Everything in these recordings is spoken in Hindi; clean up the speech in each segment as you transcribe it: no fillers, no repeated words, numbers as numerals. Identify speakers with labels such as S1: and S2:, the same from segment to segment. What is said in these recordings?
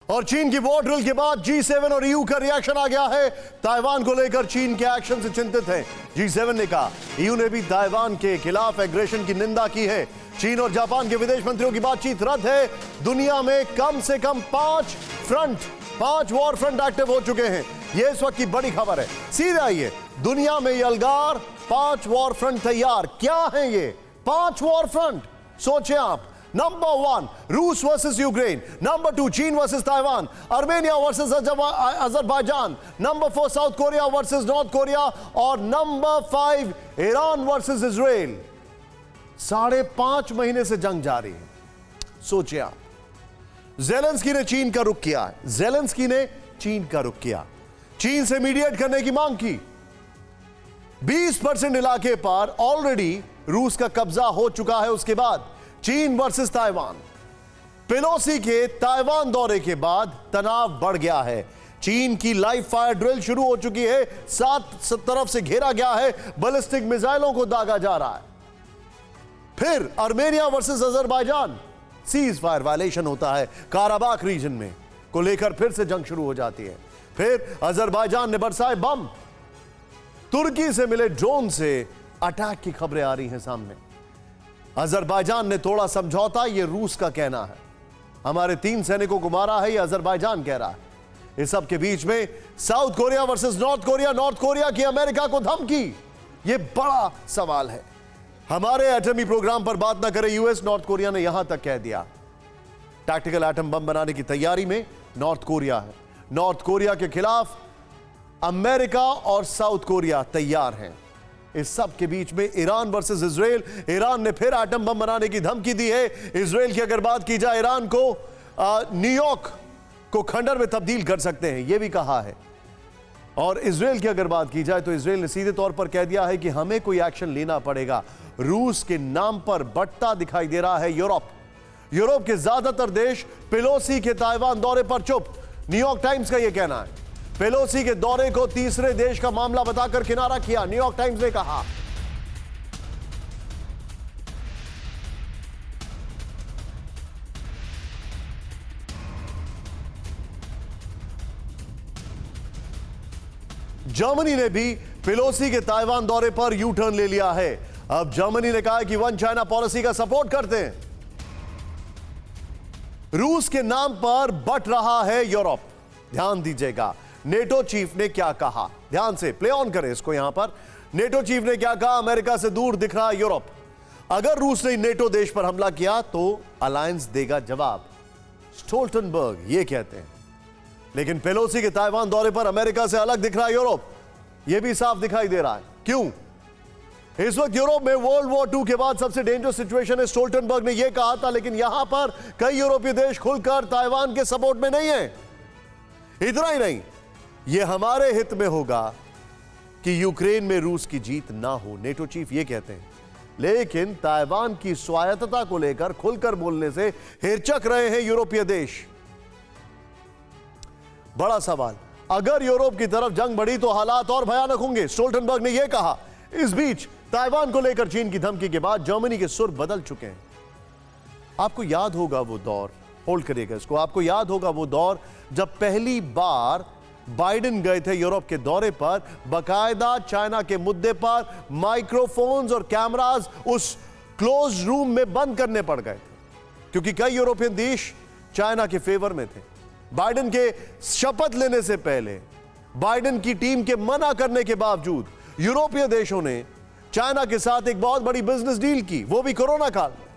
S1: और चीन की वॉर ड्रिल के बाद G7 और EU का रिएक्शन आ गया है। ताइवान को लेकर चीन के एक्शन से चिंतित है। G7 ने कहा, EU ने भी ताइवान के खिलाफ एग्रेशन की निंदा की है। चीन और जापान के विदेश मंत्रियों की बातचीत रद्द है। दुनिया में कम से कम 5 वॉर फ्रंट एक्टिव हो चुके हैं। यह इस वक्त की बड़ी खबर है। सीधे आइए, दुनिया में यलगार 5 वॉर फ्रंट तैयार। क्या है ये 5 वॉर फ्रंट? सोचें आप। नंबर 1 रूस वर्सेस यूक्रेन, नंबर 2 चीन versus Taiwan, Armenia versus Azerbaijan, number 4 south Korea versus north Korea और नंबर 5 ईरान वर्सेस इजराइल। 5.5 महीने से जंग जारी है। सोचिए आप। ज़ेलेंस्की ने चीन का रुख किया है। ज़ेलेंस्की ने चीन का रुख किया, चीन से मीडिएट करने की मांग की। 20% इलाके पर ऑलरेडी रूस का कब्जा हो चुका है। उसके बाद चीन वर्सेस ताइवान। पेलोसी के ताइवान दौरे के बाद तनाव बढ़ गया है। चीन की लाइव फायर ड्रिल शुरू हो चुकी है। 7 तरफ से घेरा गया है। बैलिस्टिक मिसाइलों को दागा जा रहा है। फिर Armenia versus Azerbaijan, cease fire violation होता है काराबाख रीजन में को लेकर फिर से जंग शुरू हो जाती है। फिर अजरबैजान ने बरसाए बम। तुर्की से मिले ड्रोन से अटैक की खबरें आ रही हैं सामने। अजरबैजान ने तोड़ा समझौता, यह रूस का कहना है। हमारे 3 सैनिकों को मारा है, यह अजरबैजान कह रहा है। इस सब के बीच में south Korea versus north Korea, north Korea की अमेरिका को धमकी। यह बड़ा सवाल है। हमारे एटमी प्रोग्राम पर बात ना करे यूएस, नॉर्थ कोरिया ने यहां तक कह दिया। टैक्टिकल एटम बम बनाने की तैयारी में नॉर्थ कोरिया है। नॉर्थ कोरिया के खिलाफ अमेरिका और साउथ कोरिया तैयार हैं। इस सब के बीच में ईरान वर्सेस इजराइल। ईरान ने फिर एटम बम बनाने की धमकी दी है। इजराइल की अगर बात की जाए, ईरान को न्यूयॉर्क को खंडर में तब्दील कर सकते हैं, यह भी कहा है। और इजराइल की अगर बात की जाए तो इजराइल ने सीधे तौर पर कह दिया है कि हमें कोई एक्शन लेना पड़ेगा। रूस के नाम पर बंटता दिखाई दे रहा है यूरोप के ज्यादातर देश पेलोसी के ताइवान दौरे पर चुप। न्यूयॉर्क टाइम्स का यह कहना है। पेलोसी के दौरे को तीसरे देश का मामला बताकर किनारा किया, न्यूयॉर्क टाइम्स ने कहा। जर्मनी ने भी पेलोसी के ताइवान दौरे पर यू टर्न ले लिया है। अब जर्मनी ने कहा कि वन चाइना पॉलिसी का सपोर्ट करते हैं। रूस के नाम पर बंट रहा है यूरोप। ध्यान दीजिएगा, नेटो चीफ ने क्या कहा। ध्यान से प्ले ऑन करें इसको। यहां पर नेटो चीफ ने क्या कहा। अमेरिका से दूर दिख रहा यूरोप। अगर रूस ने नेटो देश पर हमला किया तो अलायंस देगा जवाब, स्टोल्टनबर्ग ये कहते हैं। लेकिन पेलोसी के ताइवान दौरे पर अमेरिका से अलग दिख रहा यूरोप, यह भी साफ दिखाई दे रहा है। क्यों? इस वक्त यूरोप में वर्ल्ड वॉर 2 के बाद सबसे डेंजरस सिचुएशन है, स्टोल्टनबर्ग ने यह कहा था। लेकिन यहां पर कई यूरोपीय देश खुलकर ताइवान के सपोर्ट में नहीं है। इतना ही नहीं, यह हमारे हित में होगा कि यूक्रेन में रूस की जीत ना हो, नेटो चीफ ये कहते हैं। लेकिन ताइवान की स्वायत्तता को लेकर खुलकर बोलने से हिचक रहे हैं यूरोपीय देश। बड़ा सवाल, अगर यूरोप की तरफ जंग बढ़ी तो हालात और भयानक होंगे, स्टोल्टनबर्ग ने यह कहा। इस बीच ताइवान को लेकर चीन की धमकी के बाद जर्मनी के सुर बदल चुके हैं। आपको याद होगा वो दौर, होल्ड करिएगा इसको, आपको याद होगा वो दौर जब पहली बार बाइडेन गए थे यूरोप के दौरे पर। बाकायदा चाइना के मुद्दे पर माइक्रोफोन्स और कैमरास उस क्लोज रूम में बंद करने पड़ गए थे, क्योंकि कई यूरोपियन देश चाइना के फेवर में थे। बाइडेन के शपथ लेने से पहले, बाइडेन की टीम के मना करने के बावजूद यूरोपीय देशों ने चाइना के साथ एक बहुत बड़ी बिजनेस डील की, वो भी कोरोना काल में।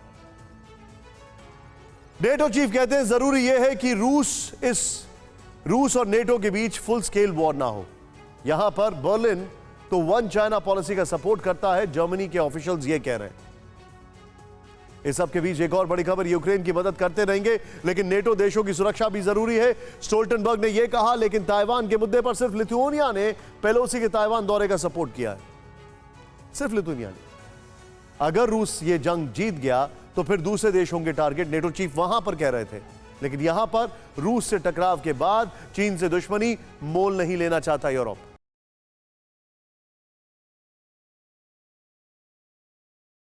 S1: नेटो चीफ कहते हैं जरूरी यह है कि रूस और नेटो के बीच फुल स्केल वॉर ना हो। यहां पर बर्लिन तो वन चाइना पॉलिसी का सपोर्ट करता है, जर्मनी के ऑफिशियल्स ये कह रहे हैं। इस सब के बीच एक और बड़ी खबर, यूक्रेन की मदद करते रहेंगे लेकिन नेटो देशों की सुरक्षा भी जरूरी है, स्टोल्टनबर्ग ने यह कहा। लेकिन ताइवान के मुद्दे पर सिर्फ लिथुआनिया ने पेलोसी के ताइवान दौरे का सपोर्ट किया है, सिर्फ लिथुआनिया ने। अगर रूस ये जंग जीत गया तो फिर दूसरे देश होंगे टारगेट, नेटो चीफ वहां पर कह रहे थे। लेकिन यहां पर रूस से टकराव के बाद चीन से दुश्मनी मोल नहीं लेना चाहता यूरोप।